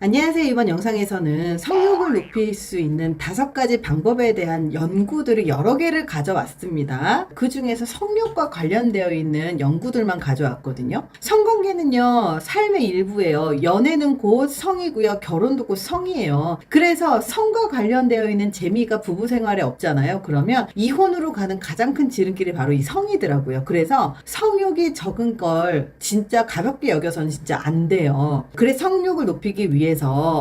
안녕하세요. 이번 영상에서는 성욕을 높일 수 있는 5가지 방법에 대한 연구들을 여러 개를 가져왔습니다. 그 중에서 성욕과 관련되어 있는 연구들만 가져왔거든요. 성관계는요, 삶의 일부예요. 연애는 곧 성이고요. 결혼도 곧 성이에요. 그래서 성과 관련되어 있는 재미가 부부 생활에 없잖아요. 그러면 이혼으로 가는 가장 큰 지름길이 바로 이 성이더라고요. 그래서 성욕이 적은 걸 진짜 가볍게 여겨서는 진짜 안 돼요. 그래서 성욕을 높이기 위해서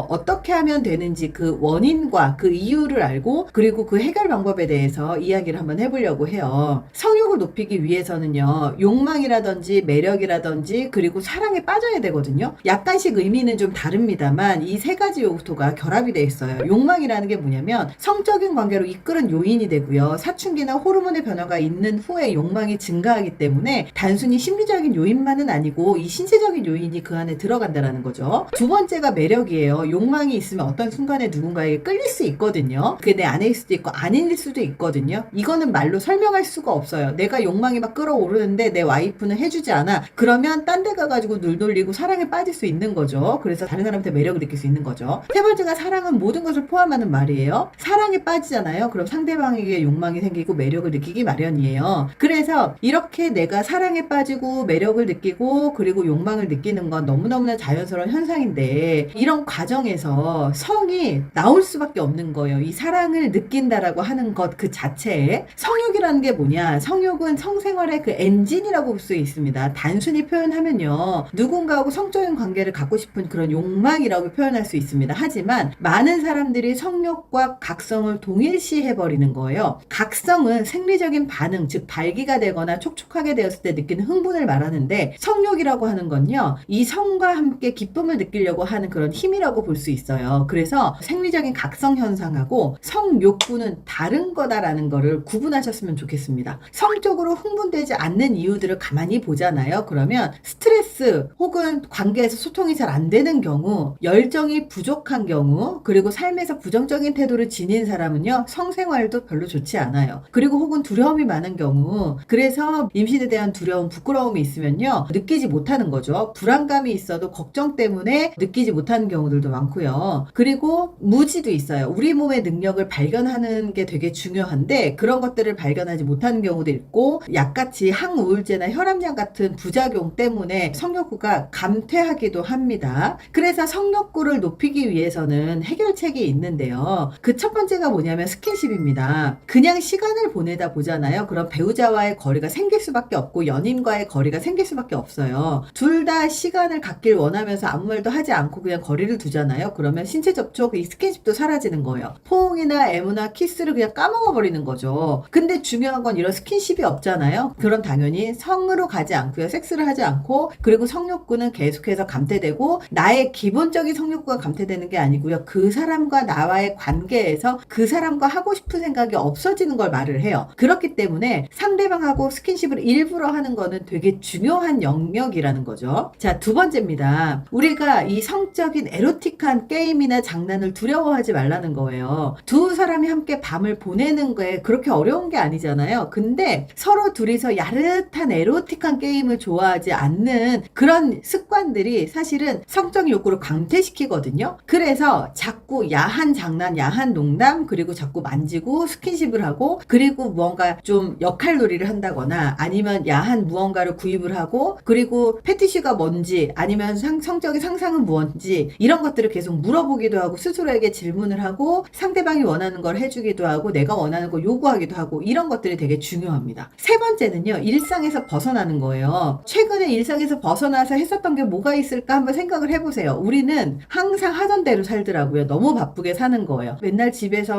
어떻게 하면 되는지 그 원인과 그 이유를 알고 그리고 그 해결 방법에 대해서 이야기를 한번 해보려고 해요. 성욕을 높이기 위해서는요, 욕망이라든지 매력이라든지 그리고 사랑에 빠져야 되거든요. 약간씩 의미는 좀 다릅니다만 이 3가지 요소가 결합이 되어 있어요. 욕망이라는 게 뭐냐면 성적인 관계로 이끄는 요인이 되고요. 사춘기나 호르몬의 변화가 있는 후에 욕망이 증가하기 때문에 단순히 심리적인 요인만은 아니고 이 신체적인 요인이 그 안에 들어간다는 거죠. 두 번째가 매력이에요. 욕망이 있으면 어떤 순간에 누군가에게 끌릴 수 있거든요. 그게 내 안에 있을 수도 있고 아닐 수도 있거든요. 이거는 말로 설명할 수가 없어요. 내가 욕망이 막 끌어오르는데 내 와이프는 해주지 않아. 그러면 딴 데 가가지고 늘 돌리고 사랑에 빠질 수 있는 거죠. 그래서 다른 사람한테 매력을 느낄 수 있는 거죠. 세 번째가 사랑은 모든 것을 포함하는 말이에요. 사랑에 빠지잖아요. 그럼 상대방에게 욕망이 생기고 매력을 느끼기 마련이에요. 그래서 이렇게 내가 사랑에 빠지고 매력을 느끼고 그리고 욕망을 느끼는 건 너무너무나 자연스러운 현상인데 이런 과정에서 성이 나올 수밖에 없는 거예요. 이 사랑을 느낀다라고 하는 것 그 자체에. 성욕이라는 게 뭐냐? 성욕은 성생활의 그 엔진이라고 볼 수 있습니다. 단순히 표현하면요, 누군가하고 성적인 관계를 갖고 싶은 그런 욕망이라고 표현할 수 있습니다. 하지만 많은 사람들이 성욕과 각성을 동일시해버리는 거예요. 각성은 생리적인 반응, 즉 발기가 되거나 촉촉하게 되었을 때 느끼는 흥분을 말하는데, 성욕이라고 하는 건요, 이 성과 함께 기쁨을 느끼려고 하는 그런 힘이라고 볼 수 있어요. 그래서 생리적인 각성 현상하고 성욕구는 다른 거다라는 거를 구분하셨으면 좋겠습니다. 성적으로 흥분되지 않는 이유들을 가만히 보잖아요. 그러면 스트레스 혹은 관계에서 소통이 잘 안 되는 경우, 열정이 부족한 경우, 그리고 삶에서 부정적인 태도를 지닌 사람은요, 성생활도 별로 좋지 않아요. 그리고 혹은 두려움이 많은 경우, 그래서 임신에 대한 두려움, 부끄러움이 있으면요, 느끼지 못하는 거죠. 불안감이 있어도 걱정 때문에 느끼지 못하는 경우들도 많고요. 그리고 무지도 있어요. 우리 몸의 능력을 발견하는 게 되게 중요한데 그런 것들을 발견하지 못하는 경우도 있고, 약같이 항우울제나 혈압약 같은 부작용 때문에 성욕구가 감퇴하기도 합니다. 그래서 성욕구를 높이기 위해서는 해결책이 있는데요. 그 첫 번째가 뭐냐면 스킨십입니다. 그냥 시간을 보내다 보잖아요. 그럼 배우자와의 거리가 생길 수밖에 없고 연인과의 거리가 생길 수밖에 없어요. 둘 다 시간을 갖길 원하면서 아무 말도 하지 않고 그냥 거리를 두잖아요. 그러면 신체 접촉, 이 스킨십도 사라지는 거예요. 포옹이나 애무나 키스를 그냥 까먹어버리는 거죠. 근데 중요한 건 이런 스킨십이 없잖아요. 그럼 당연히 성으로 가지 않고요. 섹스를 하지 않고, 그리고 성욕구는 계속해서 감퇴되고, 나의 기본적인 성욕구가 감퇴되는 게 아니고요. 그 사람과 나와의 관계에서 그 사람과 하고 싶은 생각이 없어지는 걸 말을 해요. 그렇기 때문에 상대방하고 스킨십을 일부러 하는 거는 되게 중요한 영역이라는 거죠. 자, 두 번째입니다. 우리가 이 성적인 에로틱한 게임이나 장난을 두려워하지 말라는 거예요. 두 사람이 함께 밤을 보내는 게 그렇게 어려운 게 아니잖아요. 근데 서로 둘이서 야릇한 에로틱한 게임을 좋아하지 않는 그런 습관들이 사실은 성적인 욕구를 강퇴시키거든요. 그래서 자꾸 야한 장난, 야한 농담, 그리고 자꾸 만지고 스킨십을 하고, 그리고 무언가 좀 역할놀이를 한다거나 아니면 야한 무언가를 구입을 하고, 그리고 패티시가 뭔지 아니면 성적인 상상은 뭔지 이런 것들을 계속 물어보기도 하고 스스로에게 질문을 하고 상대방이 원하는 걸 해주기도 하고 내가 원하는 걸 요구하기도 하고, 이런 것들이 되게 중요합니다. 세 번째는요, 일상에서 벗어나는 거예요. 최근에 일상에서 벗어나서 했었던 게 뭐가 있을까 한번 생각을 해보세요. 우리는 항상 하던 대로 살더라고요. 너무 바쁘게 사는 거예요. 맨날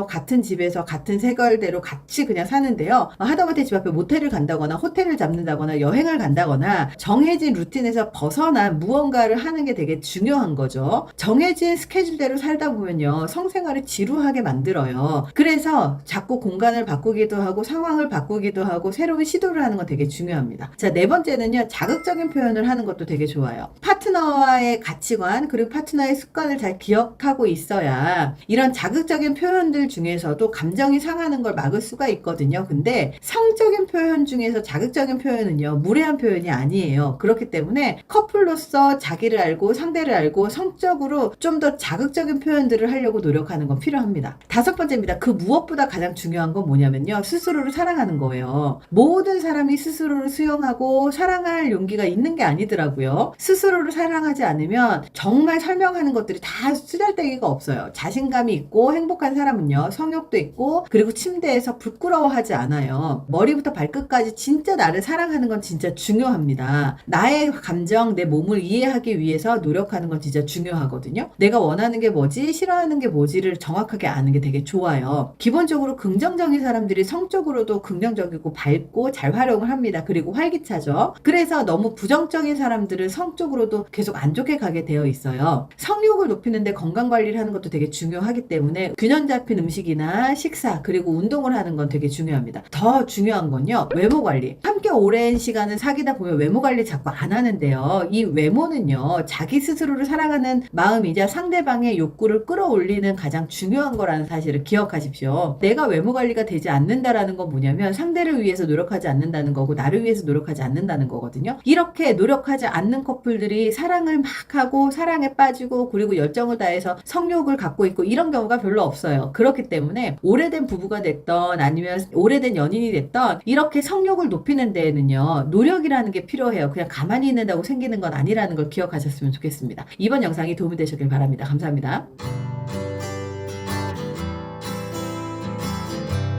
같은 집에서 같은 생활대로 같이 그냥 사는데요, 하다못해 집 앞에 모텔을 간다거나 호텔을 잡는다거나 여행을 간다거나 정해진 루틴에서 벗어난 무언가를 하는 게 되게 중요한 거죠. 정해진 스케줄대로 살다 보면요, 성생활을 지루하게 만들어요. 그래서 자꾸 공간을 바꾸기도 하고 상황을 바꾸기도 하고 새로운 시도를 하는 건 되게 중요합니다. 자, 네 번째는요, 자극적인 표현을 하는 사랑하는 것도 되게 좋아요. 파트너와의 가치관 그리고 파트너의 습관을 잘 기억하고 있어야 이런 자극적인 표현들 중에서도 감정이 상하는 걸 막을 수가 있거든요. 근데 성적인 표현 중에서 자극적인 표현은요, 무례한 표현이 아니에요. 그렇기 때문에 커플로서 자기를 알고 상대를 알고 성적으로 좀 더 자극적인 표현들을 하려고 노력하는 건 필요합니다. 5번째입니다. 그 무엇보다 가장 중요한 건 뭐냐면요, 스스로를 사랑하는 거예요. 모든 사람이 스스로를 수용하고 사랑할 용기가 있는 게 아니더라고요. 스스로를 사랑하지 않으면 정말 설명하는 것들이 다 쓰잘데기가 없어요. 자신감이 있고 행복한 사람은요, 성욕도 있고 그리고 침대에서 부끄러워하지 않아요. 머리부터 발끝까지 진짜 나를 사랑하는 건 진짜 중요합니다. 나의 감정, 내 몸을 이해하기 위해서 노력하는 건 진짜 중요하거든요. 내가 원하는 게 뭐지, 싫어하는 게 뭐지를 정확하게 아는 게 되게 좋아요. 기본적으로 긍정적인 사람들이 성적으로도 긍정적이고 밝고 잘 활용을 합니다. 그리고 활기차죠. 그래서 너무 부정적인 사람들은 성적으로도 계속 안 좋게 가게 되어 있어요. 성욕을 높이는데 건강관리를 하는 것도 되게 중요하기 때문에 균형 잡힌 음식이나 식사 그리고 운동을 하는 건 되게 중요합니다. 더 중요한 건요, 외모 관리. 함께 오랜 시간을 사귀다 보면 외모 관리 자꾸 안 하는데요, 이 외모는요, 자기 스스로를 사랑하는 마음이자 상대방의 욕구를 끌어올리는 가장 중요한 거라는 사실을 기억하십시오. 내가 외모 관리가 되지 않는다라는 건 뭐냐면 상대를 위해서 노력하지 않는다는 거고 나를 위해서 노력하지 않는다는 거거든요. 이렇게 노력하지 않는 커플들이 사랑을 막 하고 사랑에 빠지고 그리고 열정을 다해서 성욕을 갖고 있고 이런 경우가 별로 없어요. 그렇기 때문에 오래된 부부가 됐던 아니면 오래된 연인이 됐던 이렇게 성욕을 높이는 데에는요, 노력이라는 게 필요해요. 그냥 가만히 있는다고 생기는 건 아니라는 걸 기억하셨으면 좋겠습니다. 이번 영상이 도움이 되셨길 바랍니다. 감사합니다.